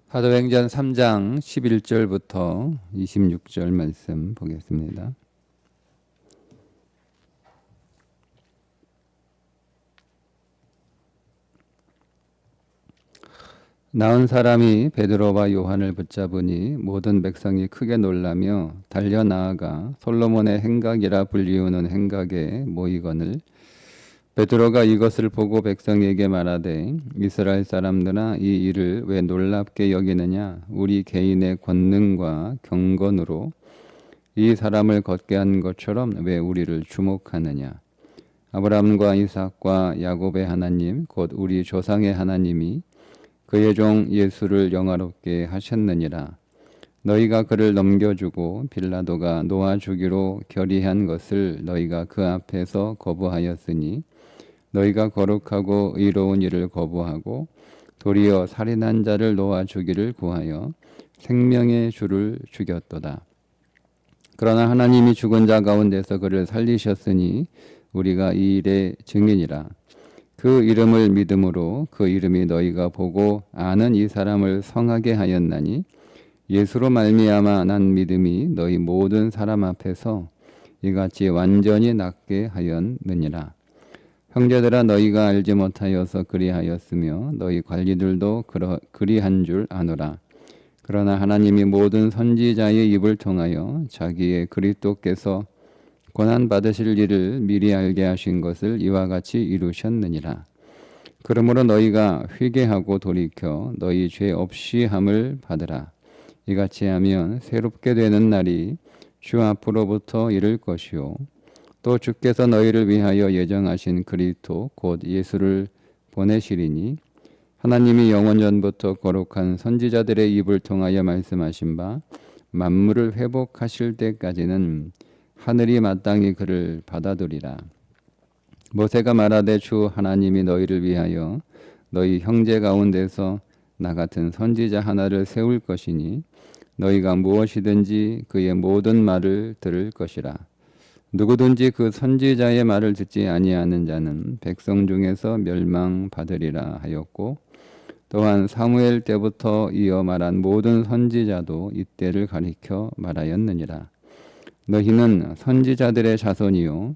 사도행전 3장 11절부터 26절 말씀 보겠습니다. 나은 사람이 베드로와 요한을 붙잡으니 모든 백성이 크게 놀라며 달려 나아가 솔로몬의 행각이라 불리우는 행각에 모이거늘 베드로가 이것을 보고 백성에게 말하되 이스라엘 사람들아 이 일을 왜 놀랍게 여기느냐 우리 개인의 권능과 경건으로 이 사람을 걷게 한 것처럼 왜 우리를 주목하느냐 아브라함과 이삭과 야곱의 하나님 곧 우리 조상의 하나님이 그의 종 예수를 영화롭게 하셨느니라. 너희가 그를 넘겨주고 빌라도가 놓아주기로 결의한 것을 너희가 그 앞에서 거부하였으니 너희가 거룩하고 의로운 일을 거부하고 도리어 살인한 자를 놓아주기를 구하여 생명의 주를 죽였도다. 그러나 하나님이 죽은 자 가운데서 그를 살리셨으니 우리가 이 일의 증인이라. 그 이름을 믿음으로 그 이름이 너희가 보고 아는 이 사람을 성하게 하였나니 예수로 말미암아 난 믿음이 너희 모든 사람 앞에서 이같이 완전히 낫게 하였느니라. 형제들아 너희가 알지 못하여서 그리하였으며 너희 관리들도 그리한 줄 아노라. 그러나 하나님이 모든 선지자의 입을 통하여 자기의 그리스도께서 고난 받으실 일을 미리 알게 하신 것을 이와 같이 이루셨느니라. 그러므로 너희가 회개하고 돌이켜 너희 죄 없이 함을 받으라. 이같이 하면 새롭게 되는 날이 주 앞으로부터 이를 것이요 또 주께서 너희를 위하여 예정하신 그리스도 곧 예수를 보내시리니 하나님이 영원 전부터 거룩한 선지자들의 입을 통하여 말씀하신 바 만물을 회복하실 때까지는 하늘이 마땅히 그를 받아들이라. 모세가 말하되 주 하나님이 너희를 위하여 너희 형제 가운데서 나 같은 선지자 하나를 세울 것이니 너희가 무엇이든지 그의 모든 말을 들을 것이라. 누구든지 그 선지자의 말을 듣지 아니하는 자는 백성 중에서 멸망받으리라 하였고 또한 사무엘 때부터 이어 말한 모든 선지자도 이때를 가리켜 말하였느니라. 너희는 선지자들의 자손이요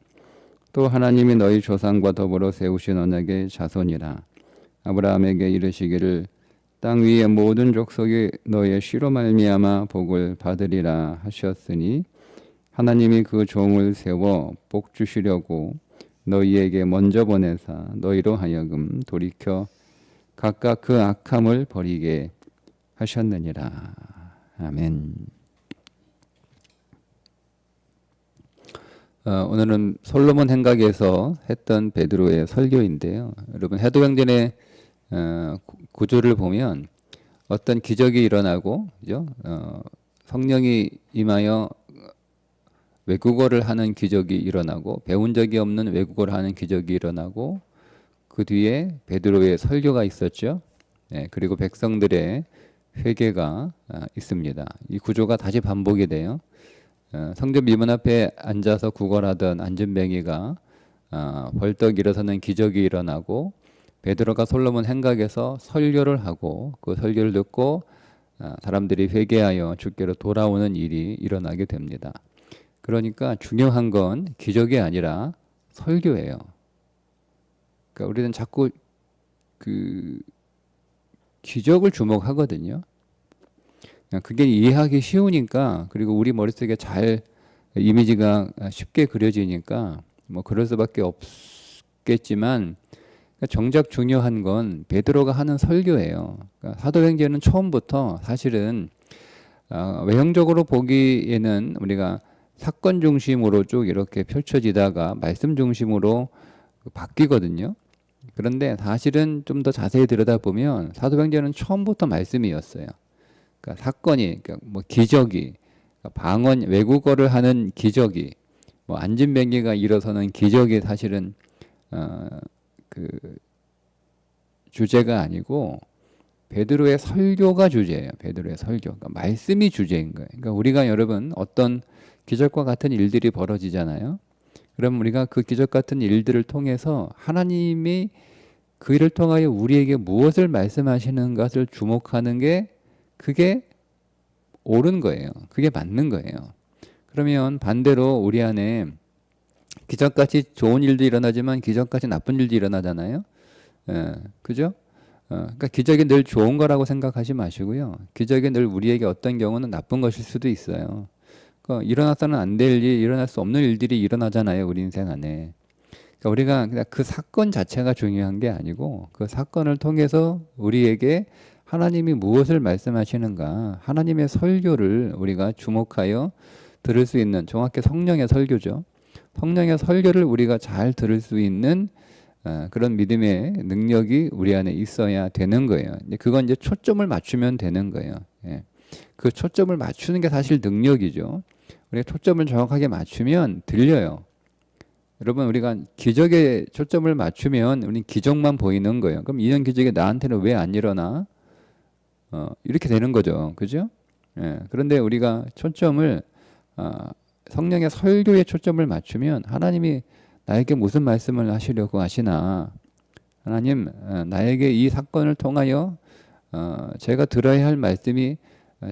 또 하나님이 너희 조상과 더불어 세우신 언약의 자손이라. 아브라함에게 이르시기를 땅 위의 모든 족속이 너의 씨로 말미암아 복을 받으리라 하셨으니 하나님이 그 종을 세워 복 주시려고 너희에게 먼저 보내사 너희로 하여금 돌이켜 각각 그 악함을 버리게 하셨느니라. 아멘. 오늘은 솔로몬 행각에서 했던 베드로의 설교인데요. 여러분 사도행전의 구조를 보면 어떤 기적이 일어나고 그죠? 성령이 임하여 외국어를 하는 기적이 일어나고 배운 적이 없는 외국어를 하는 기적이 일어나고 그 뒤에 베드로의 설교가 있었죠. 네, 그리고 백성들의 회개가 있습니다. 이 구조가 다시 반복이 돼요. 성전 미문 앞에 앉아서 구걸하던 안진뱅이가 벌떡 일어서는 기적이 일어나고 베드로가 솔로몬 행각에서 설교를 하고 그 설교를 듣고 사람들이 회개하여 주께로 돌아오는 일이 일어나게 됩니다. 그러니까 중요한 건 기적이 아니라 설교예요. 그러니까 우리는 자꾸 그 기적을 주목하거든요. 그게 이해하기 쉬우니까 그리고 우리 머릿속에 잘 이미지가 쉽게 그려지니까 뭐 그럴 수밖에 없겠지만 정작 중요한 건 베드로가 하는 설교예요. 그러니까 사도행전은 처음부터 사실은 외형적으로 보기에는 우리가 사건 중심으로 쭉 이렇게 펼쳐지다가 말씀 중심으로 바뀌거든요. 그런데 사실은 좀 더 자세히 들여다보면 사도행전은 처음부터 말씀이었어요. 그러니까 사건이, 그러니까 뭐 기적이, 그러니까 방언 외국어를 하는 기적이, 뭐 안진뱅이가 일어서는 기적이 사실은 그 주제가 아니고 베드로의 설교가 주제예요. 베드로의 설교, 그러니까 말씀이 주제인 거예요. 그러니까 우리가 여러분 어떤 기적과 같은 일들이 벌어지잖아요. 그럼 우리가 그 기적 같은 일들을 통해서 하나님이 그 일을 통하여 우리에게 무엇을 말씀하시는 것을 주목하는 게 그게 옳은 거예요. 그게 맞는 거예요. 그러면 반대로 우리 안에 기적같이 좋은 일도 일어나지만 기적같이 나쁜 일도 일어나잖아요. 그죠? 그러니까 기적이 늘 좋은 거라고 생각하지 마시고요. 기적이 늘 우리에게 어떤 경우는 나쁜 것일 수도 있어요. 그러니까 일어나서는 안 될 일, 일어날 수 없는 일들이 일어나잖아요. 우리 인생 안에. 그러니까 우리가 그냥 그 사건 자체가 중요한 게 아니고 그 사건을 통해서 우리에게 하나님이 무엇을 말씀하시는가, 하나님의 설교를 우리가 주목하여 들을 수 있는, 정확히 성령의 설교죠. 성령의 설교를 우리가 잘 들을 수 있는 그런 믿음의 능력이 우리 안에 있어야 되는 거예요. 그건 이제 초점을 맞추면 되는 거예요. 예. 그 초점을 맞추는 게 사실 능력이죠. 우리가 초점을 정확하게 맞추면 들려요. 여러분, 우리가 기적에 초점을 맞추면 우리는 기적만 보이는 거예요. 그럼 이런 기적이 나한테는 왜 안 일어나? 이렇게 되는 거죠. 그죠? 예. 그런데 우리가 초점을 성령의 설교에 초점을 맞추면 하나님이 나에게 무슨 말씀을 하시려고 하시나, 하나님 나에게 이 사건을 통하여 제가 들어야 할 말씀이,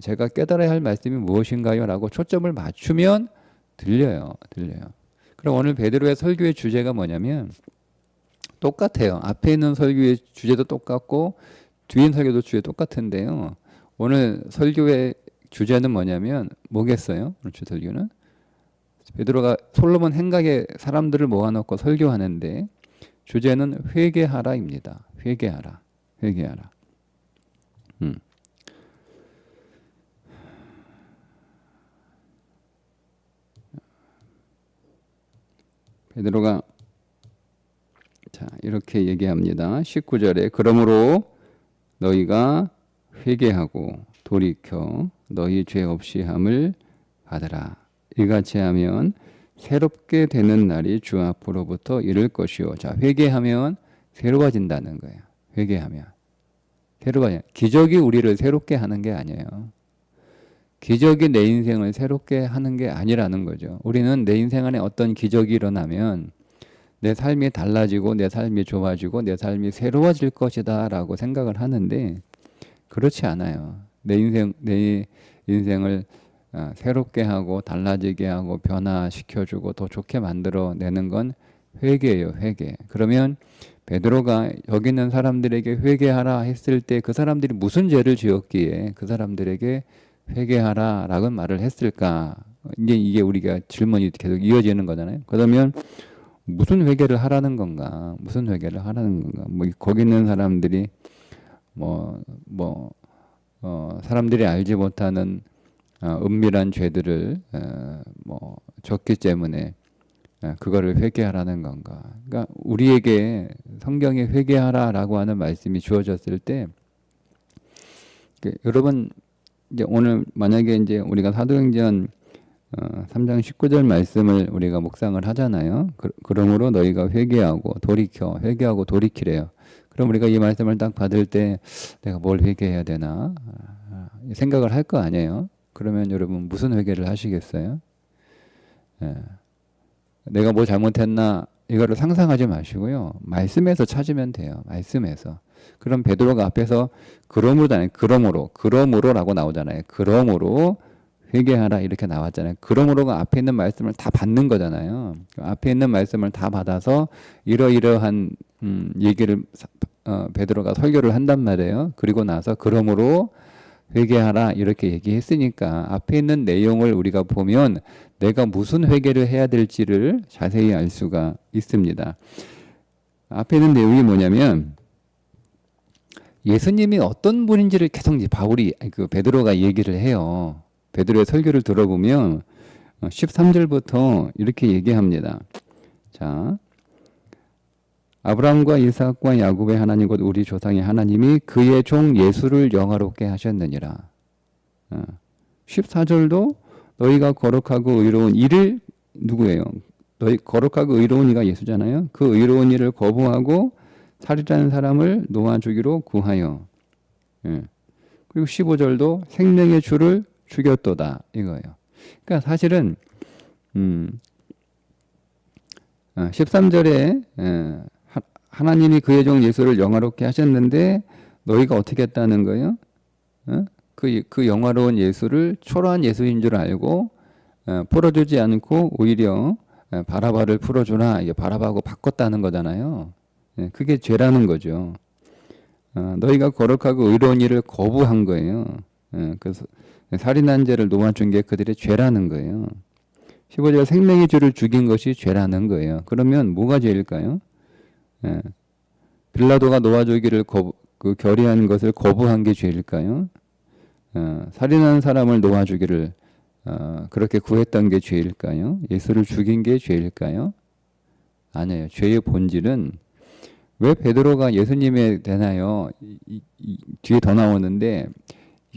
제가 깨달아야 할 말씀이 무엇인가요? 라고 초점을 맞추면 들려요. 그럼 오늘 베드로의 설교의 주제가 뭐냐면 똑같아요. 앞에 있는 설교의 주제도 똑같고 뒤에 있는 설교도 주제 똑같은데요. 오늘 설교의 주제는 뭐겠어요? 오늘 주 설교는 베드로가 솔로몬 행각에 사람들을 모아놓고 설교하는데 주제는 회개하라입니다. 회개하라. 베드로가 이렇게 얘기합니다. 19절에 그러므로 너희가 회개하고 돌이켜 너희 죄 없이 함을 받으라. 이같이 하면 새롭게 되는 날이 주 앞으로부터 이를 것이요. 자, 회개하면 새로워진다는 거예요. 회개하면 새로워져. 기적이 우리를 새롭게 하는 게 아니에요. 기적이 내 인생을 새롭게 하는 게 아니라는 거죠. 우리는 내 인생 안에 어떤 기적이 일어나면 내 삶이 달라지고 내 삶이 좋아지고 내 삶이 새로워질 것이다 라고 생각을 하는데 그렇지 않아요. 내 인생을 새롭게 하고 달라지게 하고 변화시켜주고 더 좋게 만들어내는 건 회개예요. 회개. 그러면 베드로가 여기 있는 사람들에게 회개하라 했을 때 그 사람들이 무슨 죄를 지었기에 그 사람들에게 회개하라 라고 말을 했을까? 이게 우리가 질문이 계속 이어지는 거잖아요. 그러면 무슨 회개를 하라는 건가? 거기 있는 사람들이 사람들이 알지 못하는 은밀한 죄들을 졌기 때문에 그거를 회개하라는 건가? 그러니까 우리에게 성경에 회개하라라고 하는 말씀이 주어졌을 때 여러분 이제 오늘 만약에 이제 우리가 사도행전 3장 19절 말씀을 우리가 묵상을 하잖아요. 그러므로 너희가 회개하고 돌이키래요. 그럼 우리가 이 말씀을 딱 받을 때 내가 뭘 회개해야 되나 생각을 할 거 아니에요. 그러면 여러분 무슨 회개를 하시겠어요? 내가 뭐 잘못했나 이거를 상상하지 마시고요. 말씀에서 찾으면 돼요. 말씀에서. 그럼 베드로가 앞에서 그러므로라고 나오잖아요. 그러므로 회개하라 이렇게 나왔잖아요. 그러므로가 앞에 있는 말씀을 다 받는 거잖아요. 앞에 있는 말씀을 다 받아서 이러이러한 얘기를 베드로가 설교를 한단 말이에요. 그리고 나서 그러므로 회개하라 이렇게 얘기했으니까 앞에 있는 내용을 우리가 보면 내가 무슨 회개를 해야 될지를 자세히 알 수가 있습니다. 앞에 있는 내용이 뭐냐면 예수님이 어떤 분인지를 계속 베드로가 얘기를 해요. 베드로의 설교를 들어보면 13절부터 이렇게 얘기합니다. 자, 아브라함과 이삭과 야곱의 하나님 곧 우리 조상의 하나님이 그의 종 예수를 영화롭게 하셨느니라. 14절도 너희가 거룩하고 의로운 이를 누구예요? 너희 거룩하고 의로운 이가 예수잖아요. 그 의로운 이를 거부하고 살이라는 사람을 놓아주기로 구하여. 그리고 15절도 생명의 주를 죽였도다 이거예요. 그러니까 사실은 13절에 하나님이 그의 종 예수를 영화롭게 하셨는데 너희가 어떻게 했다는 거예요? 그 영화로운 예수를 초라한 예수인 줄 알고 풀어주지 않고 오히려 바라바를 풀어주나 이게 바라바하고 바꿨다는 거잖아요. 그게 죄라는 거죠. 너희가 거룩하고 의로운 일을 거부한 거예요. 그래서 살인한 죄를 놓아준 게 그들의 죄라는 거예요. 15절 생명의 주를 죽인 것이 죄라는 거예요. 그러면 뭐가 죄일까요? 빌라도가 놓아주기를 결의한 것을 거부한 게 죄일까요? 살인한 사람을 놓아주기를 그렇게 구했던 게 죄일까요? 예수를 죽인 게 죄일까요? 아니에요. 죄의 본질은 왜 베드로가 예수님에 대하여 뒤에 더 나오는데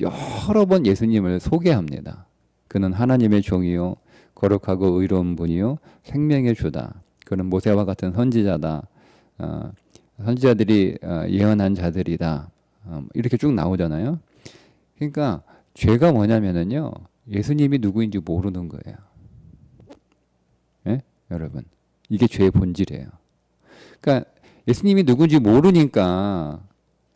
여러 번 예수님을 소개합니다. 그는 하나님의 종이요 거룩하고 의로운 분이요 생명의 주다. 그는 모세와 같은 선지자다. 선지자들이 예언한 자들이다. 이렇게 쭉 나오잖아요. 그러니까 죄가 뭐냐면은요. 예수님이 누구인지 모르는 거예요. 예? 여러분. 이게 죄의 본질이에요. 그러니까 예수님이 누군지 모르니까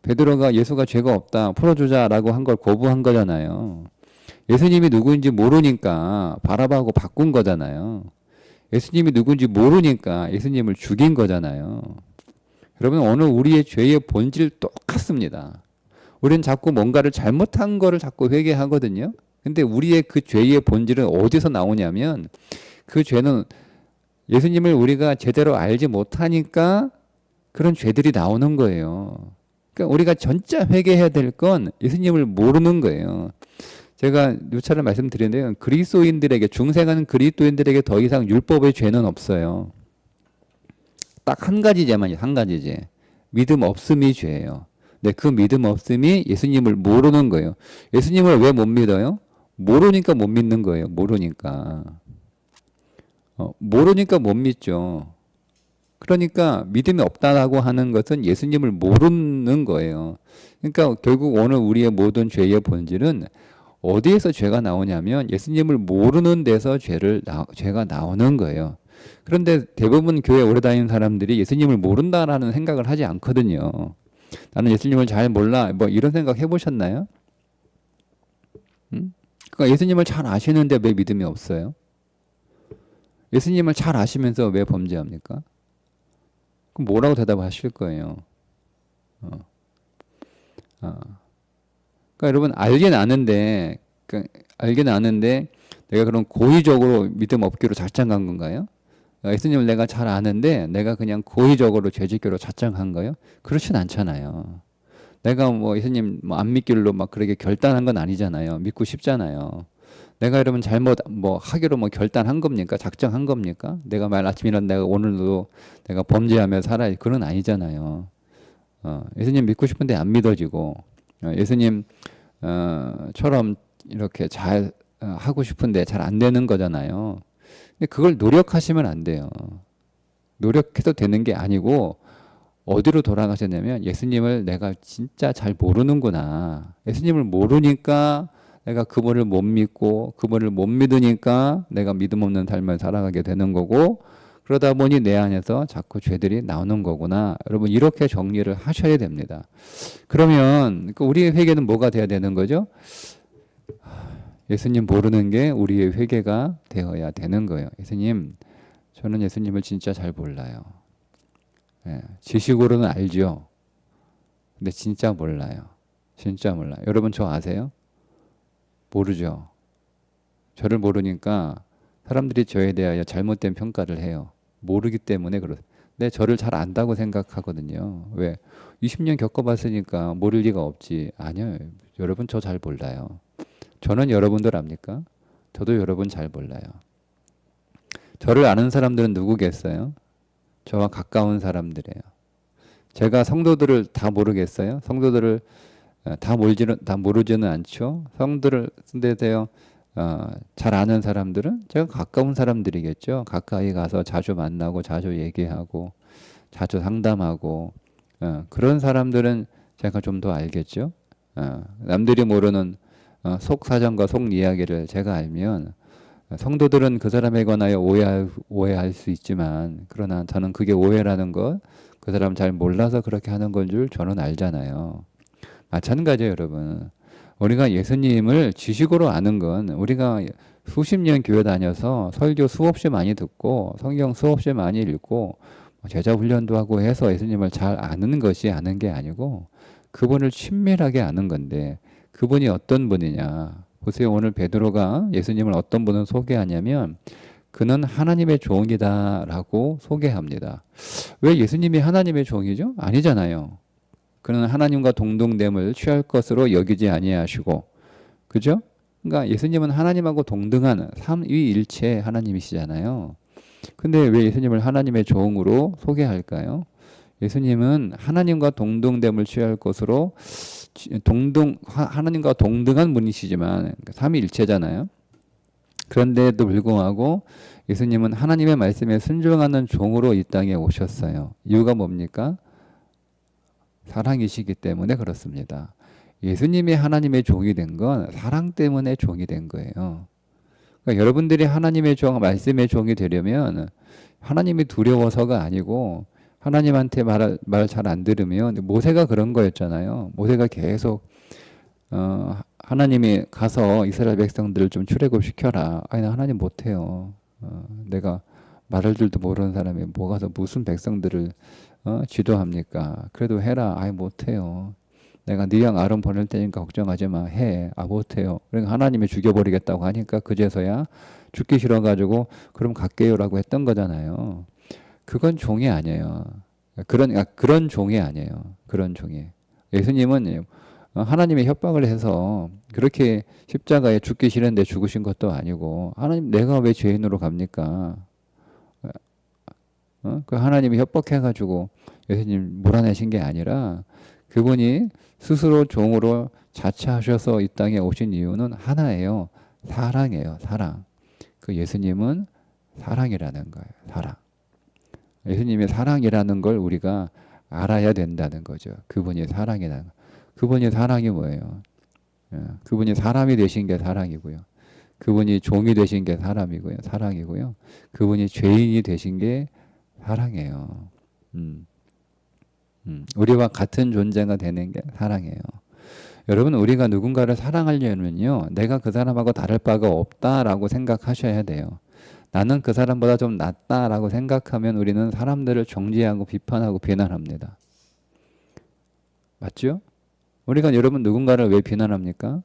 베드로가 예수가 죄가 없다 풀어주자라고 한 걸 거부한 거잖아요. 예수님이 누구인지 모르니까 바라바하고 바꾼 거잖아요. 예수님이 누군지 모르니까 예수님을 죽인 거잖아요. 여러분 오늘 우리의 죄의 본질 똑같습니다. 우리는 자꾸 뭔가를 잘못한 거를 자꾸 회개하거든요. 근데 우리의 그 죄의 본질은 어디서 나오냐면 그 죄는 예수님을 우리가 제대로 알지 못하니까 그런 죄들이 나오는 거예요. 그러니까 우리가 진짜 회개해야 될 건 예수님을 모르는 거예요. 제가 누차례 말씀드렸는데요. 그리스도인들에게 중생하는 그리스도인들에게 더 이상 율법의 죄는 없어요. 딱 한 가지 죄만 한 가지 죄. 믿음 없음이 죄예요. 근데 그 믿음 없음이 예수님을 모르는 거예요. 예수님을 왜 못 믿어요? 모르니까 못 믿는 거예요. 모르니까. 모르니까 못 믿죠. 그러니까 믿음이 없다라고 하는 것은 예수님을 모르는 거예요. 그러니까 결국 오늘 우리의 모든 죄의 본질은 어디에서 죄가 나오냐면 예수님을 모르는 데서 죄가 나오는 거예요. 그런데 대부분 교회 오래 다니는 사람들이 예수님을 모른다라는 생각을 하지 않거든요. 나는 예수님을 잘 몰라. 뭐 이런 생각 해보셨나요? 그러니까 예수님을 잘 아시는데 왜 믿음이 없어요? 예수님을 잘 아시면서 왜 범죄합니까? 그럼 뭐라고 대답하실 거예요? 그러니까 여러분 알긴 아는데 내가 그럼 고의적으로 믿음 없기로 작정한 건가요? 예수님을 내가 잘 아는데 내가 그냥 고의적으로 죄짓기로 작정한 거예요? 그렇진 않잖아요. 내가 뭐 예수님 안 믿기로 막 그렇게 결단한 건 아니잖아요. 믿고 싶잖아요. 내가 여러분 잘못 뭐 하기로 뭐 결단한 겁니까? 작정한 겁니까? 내가 말 아침에 일어나 내가 오늘도 내가 범죄하며 살아야 그건 아니잖아요. 예수님 믿고 싶은데 안 믿어지고 예수님 처럼 이렇게 잘 하고 싶은데 잘 안 되는 거잖아요. 근데 그걸 노력하시면 안 돼요. 노력해도 되는 게 아니고 어디로 돌아가셨냐면 예수님을 내가 진짜 잘 모르는구나. 예수님을 모르니까 내가 그분을 못 믿고 그분을 못 믿으니까 내가 믿음 없는 삶을 살아가게 되는 거고 그러다 보니 내 안에서 자꾸 죄들이 나오는 거구나. 여러분 이렇게 정리를 하셔야 됩니다. 그러면 우리의 회개는 뭐가 돼야 되는 거죠? 예수님 모르는 게 우리의 회개가 되어야 되는 거예요. 예수님, 저는 예수님을 진짜 잘 몰라요. 지식으로는 알죠. 근데 진짜 몰라요. 진짜 몰라요. 여러분 저 아세요? 모르죠. 저를 모르니까 사람들이 저에 대하여 잘못된 평가를 해요. 모르기 때문에 그렇습니다. 근데 저를 잘 안다고 생각하거든요. 왜? 20년 겪어봤으니까 모를 리가 없지. 아니요. 여러분 저 잘 몰라요. 저는 여러분들 압니까? 저도 여러분 잘 몰라요. 저를 아는 사람들은 누구겠어요? 저와 가까운 사람들이에요. 제가 성도들을 다 모르겠어요? 성도들을 다 모르지는 않죠. 성도를 쓴데서요. 잘 아는 사람들은 제가 가까운 사람들이겠죠. 가까이 가서 자주 만나고 자주 얘기하고 자주 상담하고 그런 사람들은 제가 좀 더 알겠죠. 남들이 모르는 속 사정과 속 이야기를 제가 알면 성도들은 그 사람에 관하여 오해할 수 있지만 그러나 저는 그게 오해라는 것, 그 사람 잘 몰라서 그렇게 하는 건 줄 저는 알잖아요. 마찬가지예요, 여러분. 우리가 예수님을 지식으로 아는 건 우리가 수십 년 교회 다녀서 설교 수없이 많이 듣고 성경 수없이 많이 읽고 제자 훈련도 하고 해서 예수님을 잘 아는 것이 아는 게 아니고 그분을 친밀하게 아는 건데 그분이 어떤 분이냐. 보세요. 오늘 베드로가 예수님을 어떤 분을 소개하냐면 그는 하나님의 종이다라고 소개합니다. 왜 예수님이 하나님의 종이죠? 아니잖아요. 그는 하나님과 동등됨을 취할 것으로 여기지 아니하시고, 그죠? 그러니까 예수님은 하나님하고 동등한 삼위일체 하나님이시잖아요. 근데 왜 예수님을 하나님의 종으로 소개할까요? 예수님은 하나님과 동등됨을 취할 것으로 하나님과 동등한 분이시지만 삼위일체잖아요. 그런데도 불구하고 예수님은 하나님의 말씀에 순종하는 종으로 이 땅에 오셨어요. 이유가 뭡니까? 사랑이시기 때문에 그렇습니다. 예수님이 하나님의 종이 된 건 사랑 때문에 종이 된 거예요. 그러니까 여러분들이 하나님의 종, 말씀의 종이 되려면 하나님이 두려워서가 아니고 하나님한테 말 잘 안 들으면 모세가 그런 거였잖아요. 모세가 계속 하나님이 가서 이스라엘 백성들을 좀 출애굽시켜라. 아니 나 하나님 못해요. 내가 말할 줄도 모르는 사람이 뭐 가서 무슨 백성들을 지도합니까? 그래도 해라. 아이 못해요. 내가 네 양 아론 보낼 테니까 걱정하지 마. 해. 아 못해요. 그러니까 하나님이 죽여버리겠다고 하니까 그제서야 죽기 싫어가지고 그럼 갈게요라고 했던 거잖아요. 그건 종이 아니에요. 그런 종이 아니에요. 그런 종이. 예수님은 하나님의 협박을 해서 그렇게 십자가에 죽기 싫은데 죽으신 것도 아니고 하나님 내가 왜 죄인으로 갑니까? 그 하나님이 협박해가지고 예수님 몰아내신 게 아니라 그분이 스스로 종으로 자처하셔서 이 땅에 오신 이유는 하나예요. 사랑이에요. 사랑. 그 예수님은 사랑이라는 거예요. 사랑. 예수님의 사랑이라는 걸 우리가 알아야 된다는 거죠. 그분이 사랑이라는 거. 그분이 사랑이 뭐예요? 그분이 사람이 되신 게 사랑이고요. 그분이 종이 되신 게 사람이고요. 사랑이고요. 그분이 죄인이 되신 게 사랑이에요. 우리와 같은 존재가 되는 게 사랑이에요. 여러분 우리가 누군가를 사랑하려면요. 내가 그 사람하고 다를 바가 없다라고 생각하셔야 돼요. 나는 그 사람보다 좀 낫다라고 생각하면 우리는 사람들을 정죄하고 비판하고 비난합니다. 맞죠? 우리가 여러분 누군가를 왜 비난합니까?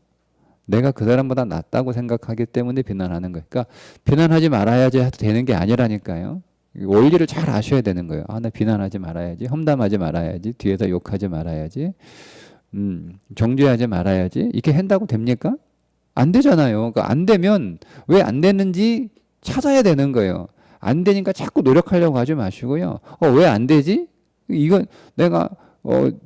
내가 그 사람보다 낫다고 생각하기 때문에 비난하는 거예요. 그러니까 비난하지 말아야지 해도 되는 게 아니라니까요. 원리를 잘 아셔야 되는 거예요. 아, 나 비난하지 말아야지. 험담하지 말아야지. 뒤에서 욕하지 말아야지. 정죄하지 말아야지. 이렇게 한다고 됩니까? 안 되잖아요. 그러니까 안 되면 왜 안 되는지 찾아야 되는 거예요. 안 되니까 자꾸 노력하려고 하지 마시고요. 왜 안 되지? 이건 내가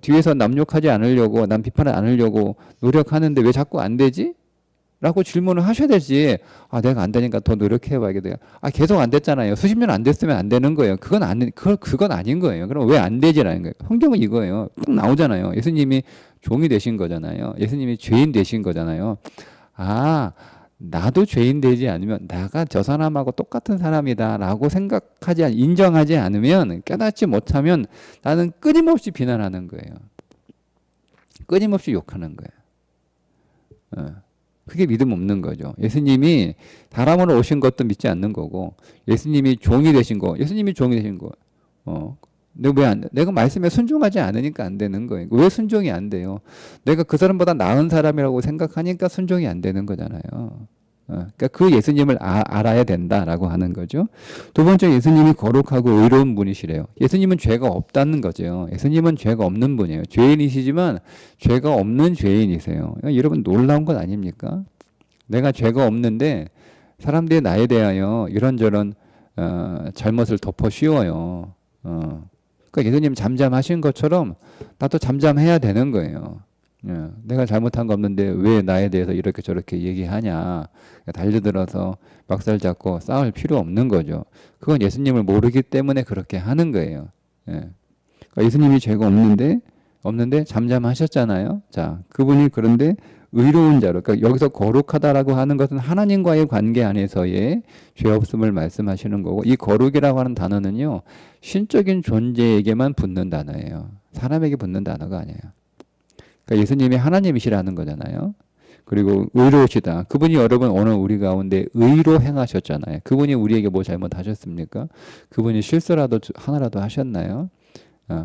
뒤에서 남 욕하지 않으려고, 남 비판을 안 하려고 노력하는데 왜 자꾸 안 되지? 라고 질문을 하셔야 되지. 아, 내가 안 되니까 더 노력해봐야겠다. 아, 계속 안 됐잖아요. 수십 년 안 됐으면 안 되는 거예요. 그건 아닌 거예요. 그럼 왜 안 되지라는 거예요. 성경은 이거예요. 딱 나오잖아요. 예수님이 종이 되신 거잖아요. 예수님이 죄인 되신 거잖아요. 아, 나도 죄인 되지 않으면 나가 저 사람하고 똑같은 사람이다라고 인정하지 않으면 깨닫지 못하면 나는 끊임없이 비난하는 거예요. 끊임없이 욕하는 거예요. 그게 믿음 없는 거죠. 예수님이 사람으로 오신 것도 믿지 않는 거고 예수님이 종이 되신 거. 내가 말씀에 순종하지 않으니까 안 되는 거예요. 왜 순종이 안 돼요? 내가 그 사람보다 나은 사람이라고 생각하니까 순종이 안 되는 거잖아요. 그러니까 그 예수님을 알아야 된다라고 하는 거죠. 두 번째, 예수님이 거룩하고 의로운 분이시래요. 예수님은 죄가 없다는 거죠. 예수님은 죄가 없는 분이에요. 죄인이시지만 죄가 없는 죄인이세요. 여러분 놀라운 것 아닙니까? 내가 죄가 없는데 사람들이 나에 대하여 이런저런 잘못을 덮어 씌워요. 그러니까 예수님 잠잠하신 것처럼 나도 잠잠해야 되는 거예요. 내가 잘못한 거 없는데 왜 나에 대해서 이렇게 저렇게 얘기하냐. 달려들어서 멱살 잡고 싸울 필요 없는 거죠. 그건 예수님을 모르기 때문에 그렇게 하는 거예요. 그러니까 예수님이 죄가 없는데 잠잠하셨잖아요. 자, 그분이 그런데 의로운 자로, 그러니까 여기서 거룩하다라고 하는 것은 하나님과의 관계 안에서의 죄 없음을 말씀하시는 거고, 이 거룩이라고 하는 단어는요, 신적인 존재에게만 붙는 단어예요. 사람에게 붙는 단어가 아니에요. 그러니까 예수님이 하나님이시라는 거잖아요. 그리고 의로우시다. 그분이 여러분 오늘 우리 가운데 의로 행하셨잖아요. 그분이 우리에게 뭐 잘못하셨습니까? 그분이 실수라도 하나라도 하셨나요?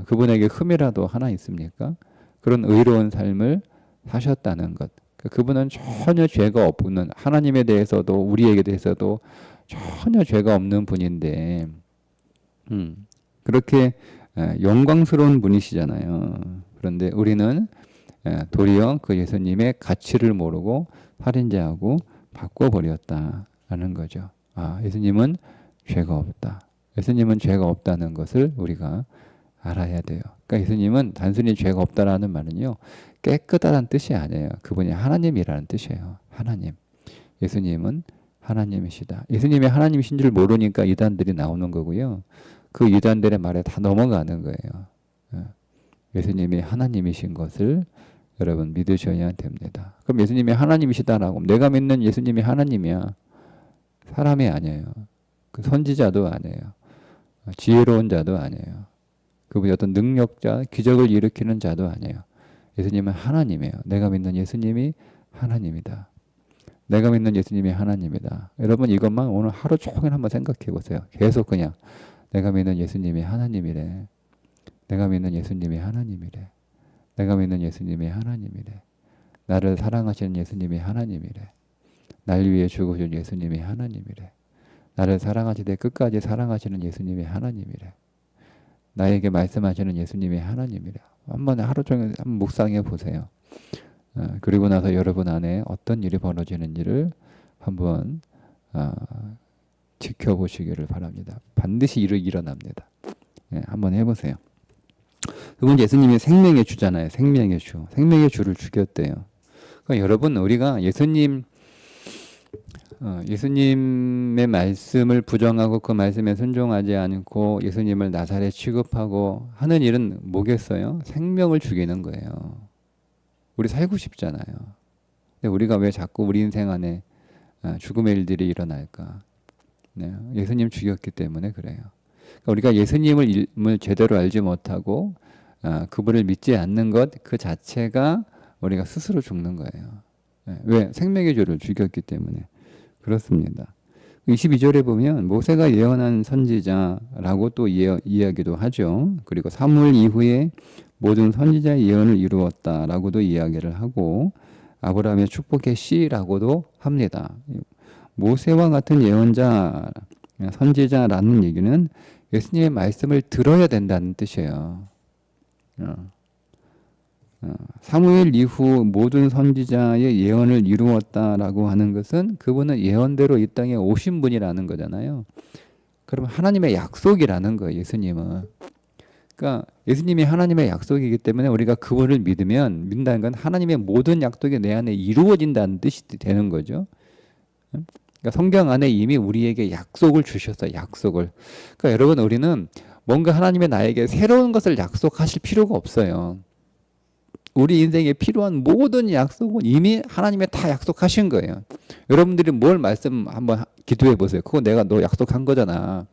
그분에게 흠이라도 하나 있습니까? 그런 의로운 삶을 사셨다는 것. 그분은 전혀 죄가 없는, 하나님에 대해서도 우리에게 대해서도 전혀 죄가 없는 분인데 그렇게 영광스러운 분이시잖아요. 그런데 우리는 도리어 그 예수님의 가치를 모르고 살인죄하고 바꿔버렸다라는 거죠. 예수님은 죄가 없다. 예수님은 죄가 없다는 것을 우리가 알아야 돼요. 그러니까 예수님은 단순히 죄가 없다라는 말은요, 깨끗하다는 뜻이 아니에요. 그분이 하나님이라는 뜻이에요. 하나님. 예수님은 하나님이시다. 예수님이 하나님이신 줄 모르니까 이단들이 나오는 거고요. 그 이단들의 말에 다 넘어가는 거예요. 예수님이 하나님이신 것을 여러분 믿으셔야 됩니다. 그럼 예수님이 하나님이시다라고, 내가 믿는 예수님이 하나님이야. 사람이 아니에요. 그 선지자도 아니에요. 지혜로운 자도 아니에요. 그분이 어떤 능력자, 기적을 일으키는 자도 아니에요. 예수님은 하나님이에요. 내가 믿는 예수님이 하나님이다. 내가 믿는 예수님이 하나님이다. 여러분 이것만 오늘 하루 종일 한번 생각해 보세요. 계속 그냥 내가 믿는 예수님이 하나님이래. 내가 믿는 예수님이 하나님이래. 내가 믿는 예수님이 하나님이래. 나를 사랑하시는 예수님이 하나님이래. 날 위해 죽으신 예수님이 하나님이래. 나를 사랑하시되 끝까지 사랑하시는 예수님이 하나님이래. 나에게 말씀하시는 예수님이 하나님이래. 한번 하루 종일 한번 묵상해 보세요. 그리고 나서 여러분 안에 어떤 일이 벌어지는지를 한번 지켜보시기를 바랍니다. 반드시 일어납니다. 한번 해보세요. 그건 예수님이 생명의 주잖아요. 생명의 주. 생명의 주를 죽였대요. 그러니까 여러분 우리가 예수님의 말씀을 부정하고 그 말씀에 순종하지 않고 예수님을 나사렛 취급하고 하는 일은 뭐겠어요? 생명을 죽이는 거예요. 우리 살고 싶잖아요. 근데 우리가 왜 자꾸 우리 인생 안에 죽음의 일들이 일어날까? 네, 예수님 죽였기 때문에 그래요. 그러니까 우리가 예수님을 제대로 알지 못하고 그분을 믿지 않는 것 그 자체가 우리가 스스로 죽는 거예요. 네, 왜? 생명의 주를 죽였기 때문에 그렇습니다. 22절에 보면 모세가 예언한 선지자라고 또 이야기도 하죠. 그리고 사무엘 이후에 모든 선지자의 예언을 이루었다라고도 이야기를 하고 아브라함의 축복의 씨라고도 합니다. 모세와 같은 예언자, 선지자라는 얘기는 예수님의 말씀을 들어야 된다는 뜻이에요. 사무엘 이후 모든 선지자의 예언을 이루었다라고 하는 것은 그분은 예언대로 이 땅에 오신 분이라는 거잖아요. 그러면 하나님의 약속이라는 거예요. 예수님은. 그러니까 예수님이 하나님의 약속이기 때문에 우리가 그분을 믿는다는 건 하나님의 모든 약속이 내 안에 이루어진다는 뜻이 되는 거죠. 그러니까 성경 안에 이미 우리에게 약속을 주셨어요. 약속을. 그러니까 여러분 우리는 뭔가 하나님의 나에게 새로운 것을 약속하실 필요가 없어요. 우리 인생에 필요한 모든 약속은 이미 하나님이 다 약속하신 거예요. 여러분들이 뭘 말씀 한번 기도해 보세요. 그거 내가 너 약속한 거잖아.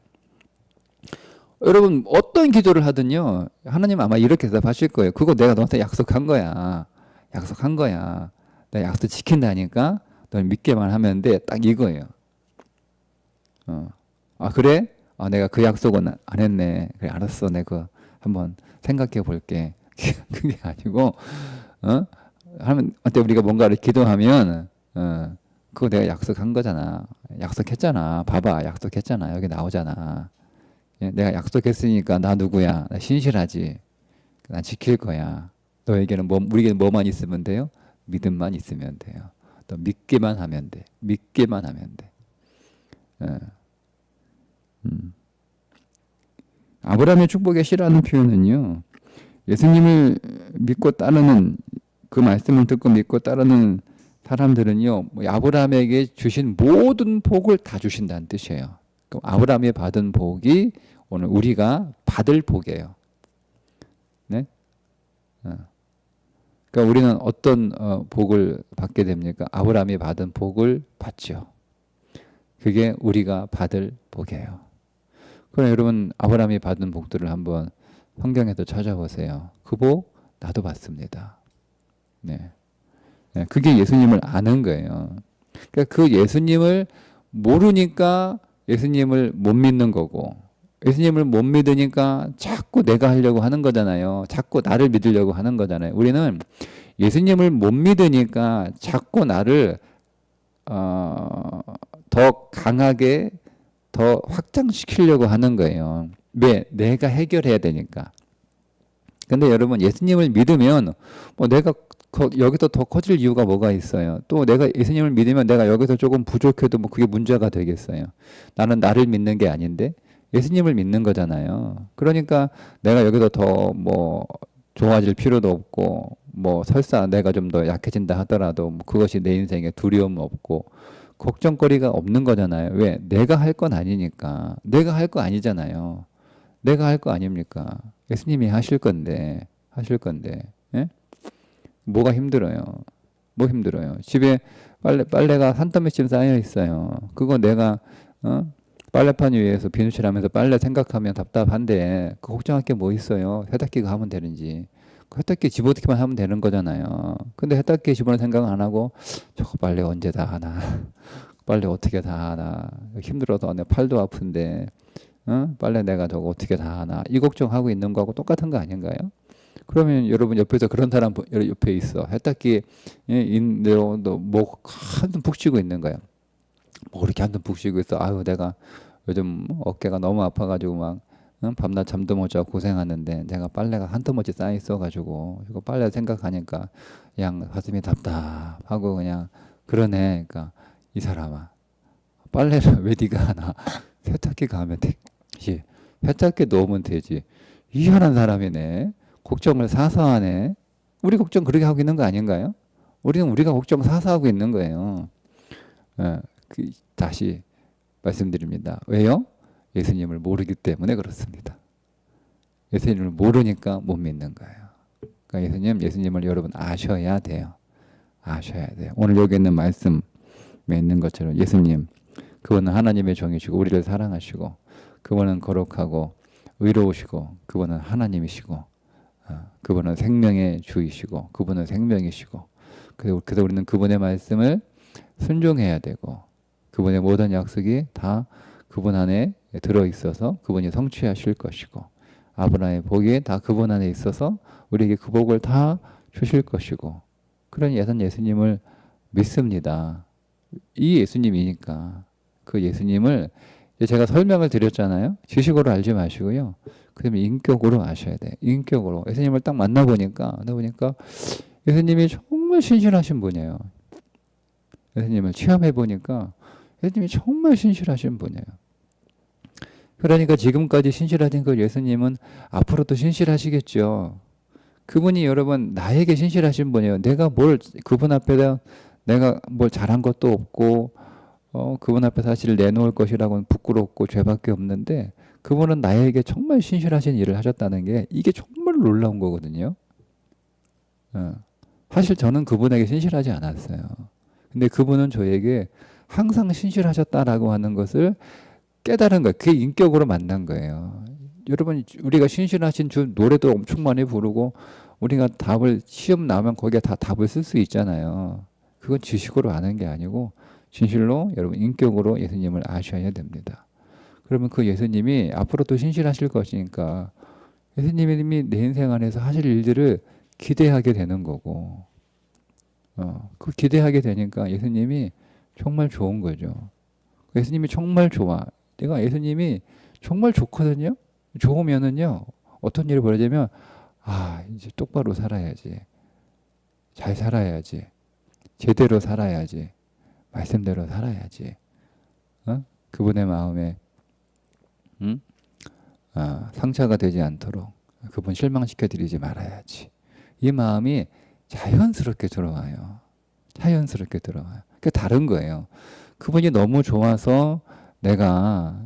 여러분 어떤 기도를 하든요. 하나님 아마 이렇게 대답하실 거예요. 그거 내가 너한테 약속한 거야. 약속한 거야. 내가 약속 지킨다니까 너 믿게만 하면 돼. 딱 이거예요. 그래? 내가 그 약속은 안 했네. 그래 알았어. 내가 한번 생각해 볼게. 그게 아니고 하나님한테 우리가 뭔가를 기도하면 그거 내가 약속한 거잖아. 약속했잖아. 봐봐. 약속했잖아. 여기 나오잖아. 내가 약속했으니까 나 누구야? 나 신실하지. 난 지킬 거야. 너에게는 우리에게는 뭐만 있으면 돼요? 믿음만 있으면 돼요. 또 믿기만 하면 돼. 믿기만 하면 돼. 아브라함의 축복의 씨라는 표현은요. 예수님을 믿고 따르는 그 말씀을 듣고 믿고 따르는 사람들은요. 아브라함에게 주신 모든 복을 다 주신다는 뜻이에요. 그럼 아브라함이 받은 복이 오늘 우리가 받을 복이에요. 네? 그러니까 우리는 어떤 복을 받게 됩니까? 아브라함이 받은 복을 받죠. 그게 우리가 받을 복이에요. 그럼 여러분 아브라함이 받은 복들을 한번 성경에도 찾아보세요. 그 복 나도 받습니다. 네. 예, 그게 예수님을 아는 거예요. 그러니까 그 예수님을 모르니까 예수님을 못 믿는 거고, 예수님을 못 믿으니까 자꾸 내가 하려고 하는 거잖아요. 자꾸 나를 믿으려고 하는 거잖아요. 우리는 예수님을 못 믿으니까 자꾸 나를 더 강하게 더 확장시키려고 하는 거예요. 왜? 내가 해결해야 되니까. 근데 여러분, 예수님을 믿으면 뭐 내가 여기서 더 커질 이유가 뭐가 있어요? 또 내가 예수님을 믿으면 내가 여기서 조금 부족해도 뭐 그게 문제가 되겠어요. 나는 나를 믿는 게 아닌데 예수님을 믿는 거잖아요. 그러니까 내가 여기서 더 뭐 좋아질 필요도 없고, 뭐 설사 내가 좀 더 약해진다 하더라도 뭐 그것이 내 인생에 두려움 없고 걱정거리가 없는 거잖아요. 왜? 내가 할 건 아니니까. 내가 할 거 아니잖아요. 내가 할 거 아닙니까? 예수님이 하실 건데, 예? 뭐가 힘들어요? 뭐 힘들어요? 집에 빨래가 한 더미씩 쌓여 있어요. 그거 내가, 빨래판 위에서 비누칠하면서 빨래 생각하면 답답한데, 그 걱정할 게 뭐 있어요? 세탁기가 하면 되는지. 그 세탁기 집어넣기만 하면 되는 거잖아요. 근데 세탁기 집어넣을 생각 안 하고, 저거 빨래 언제 다 하나? 빨래 어떻게 다 하나? 힘들어서 내 팔도 아픈데, 빨래 내가 저거 어떻게 다 하나? 이 걱정하고 있는 거하고 똑같은 거 아닌가요? 그러면 여러분 옆에서 그런 사람 옆에 있어. 세탁기에 인대로 뭐 한숨 푹 쉬고 있는 거야. 뭐 그렇게 한숨 푹 쉬고 있어. 아유, 내가 요즘 어깨가 너무 아파가지고 막 밤낮 잠도 못 자고 고생하는데 내가 빨래가 한 터머치 쌓여 있어가지고 이거 빨래 생각하니까 그냥 가슴이 답답하고 그냥 그러네. 그러니까 이 사람아, 빨래를 왜 네가 하나? 세탁기가 하면 되지. 세탁기 놓으면 되지. 희한한 사람이네. 걱정을 사서 하네. 우리 걱정 그렇게 하고 있는 거 아닌가요? 우리는 우리가 걱정 사서 하고 있는 거예요. 다시 말씀드립니다. 왜요? 예수님을 모르기 때문에 그렇습니다. 예수님을 모르니까 못 믿는 거예요. 그러니까 예수님을 여러분 아셔야 돼요. 아셔야 돼요. 오늘 여기 있는 말씀에 있는 것처럼 예수님, 그분은 하나님의 종이시고 우리를 사랑하시고 그분은 거룩하고 의로우시고 그분은 하나님이시고 그분은 생명의 주이시고 그분은 생명이시고 그래서 우리는 그분의 말씀을 순종해야 되고 그분의 모든 약속이 다 그분 안에 들어있어서 그분이 성취하실 것이고 아브라함의 복이 다 그분 안에 있어서 우리에게 그 복을 다 주실 것이고 그런 예수님을 믿습니다. 이 예수님이니까 그 예수님을 제가 설명을 드렸잖아요. 지식으로 알지 마시고요. 그다음에 인격으로 아셔야 돼요. 인격으로. 예수님을 딱 만나보니까 예수님이 정말 신실하신 분이에요. 예수님을 체험해보니까 예수님이 정말 신실하신 분이에요. 그러니까 지금까지 신실하신 그 예수님은 앞으로도 신실하시겠죠. 그분이 여러분 나에게 신실하신 분이에요. 내가 뭘 그분 앞에다 내가 뭘 잘한 것도 없고 그분 앞에 사실 내놓을 것이라고는 부끄럽고 죄밖에 없는데 그분은 나에게 정말 신실하신 일을 하셨다는 게 이게 정말 놀라운 거거든요. 사실 저는 그분에게 신실하지 않았어요. 근데 그분은 저에게 항상 신실하셨다라고 하는 것을 깨달은 거예요. 그게 인격으로 만난 거예요. 여러분 우리가 신실하신 줄 노래도 엄청 많이 부르고 우리가 답을 시험 나오면 거기에 다 답을 쓸 수 있잖아요. 그건 지식으로 아는 게 아니고 진실로 여러분 인격으로 예수님을 아셔야 됩니다. 그러면 그 예수님이 앞으로도 신실하실 것이니까 예수님이 내 인생 안에서 하실 일들을 기대하게 되는 거고 그 기대하게 되니까 예수님이 정말 좋은 거죠. 예수님이 정말 좋아. 내가 예수님이 정말 좋거든요. 좋으면은요 어떤 일이 벌어지면 이제 똑바로 살아야지. 잘 살아야지. 제대로 살아야지. 말씀대로 살아야지. 그분의 마음에 상처가 되지 않도록 그분 실망시켜드리지 말아야지. 이 마음이 자연스럽게 들어와요. 자연스럽게 들어와요. 그게 다른 거예요. 그분이 너무 좋아서 내가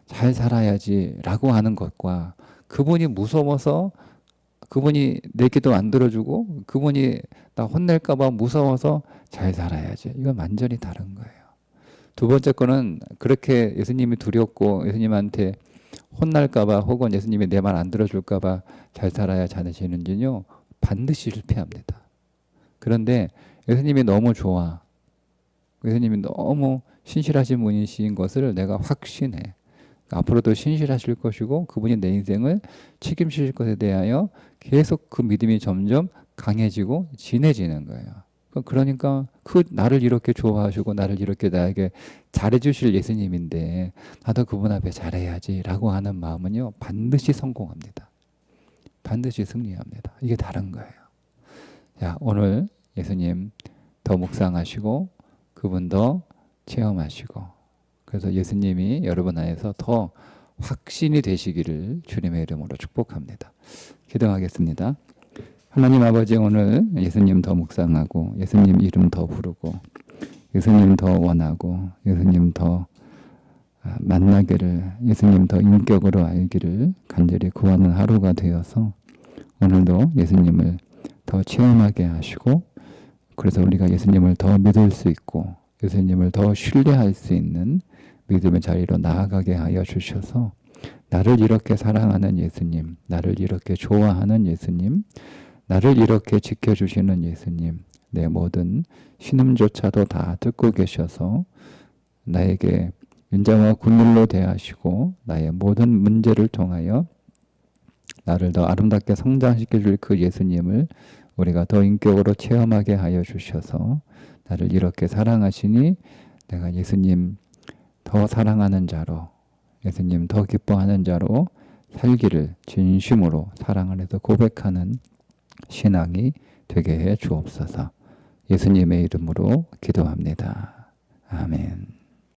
잘 살아야지라고 하는 것과 그분이 무서워서 그분이 내 기도 안 들어주고 그분이 나 혼낼까봐 무서워서 잘 살아야지. 이건 완전히 다른 거예요. 두 번째 거는 그렇게 예수님이 두렵고 예수님한테 혼날까봐 혹은 예수님이 내 말 안 들어줄까봐 잘 살아야 자시는지요 반드시 실패합니다. 그런데 예수님이 너무 좋아. 예수님이 너무 신실하신 분이신 것을 내가 확신해. 앞으로도 신실하실 것이고 그분이 내 인생을 책임지실 것에 대하여 계속 그 믿음이 점점 강해지고 진해지는 거예요. 그러니까 그 나를 이렇게 좋아하시고 나를 이렇게 나에게 잘해주실 예수님인데 나도 그분 앞에 잘해야지라고 하는 마음은요 반드시 성공합니다. 반드시 승리합니다. 이게 다른 거예요. 자, 오늘 예수님 더 묵상하시고 그분 더 체험하시고 그래서 예수님이 여러분 안에서 더 확신이 되시기를 주님의 이름으로 축복합니다. 기도하겠습니다. 하나님 아버지, 오늘 예수님 더 묵상하고 예수님 이름 더 부르고 예수님 더 원하고 예수님 더 만나기를, 예수님 더 인격으로 알기를 간절히 구하는 하루가 되어서 오늘도 예수님을 더 체험하게 하시고 그래서 우리가 예수님을 더 믿을 수 있고 예수님을 더 신뢰할 수 있는 믿음의 자리로 나아가게 하여 주셔서 나를 이렇게 사랑하는 예수님, 나를 이렇게 좋아하는 예수님, 나를 이렇게 지켜주시는 예수님, 내 모든 신음조차도 다 듣고 계셔서 나에게 인자와 긍휼로 대하시고 나의 모든 문제를 통하여 나를 더 아름답게 성장시켜 줄 그 예수님을 우리가 더 인격으로 체험하게 하여 주셔서 나를 이렇게 사랑하시니 내가 예수님 더 사랑하는 자로, 예수님 더 기뻐하는 자로 살기를 진심으로 사랑 안에서 고백하는 신앙이 되게 해 주옵소서. 예수님의 이름으로 기도합니다. 아멘.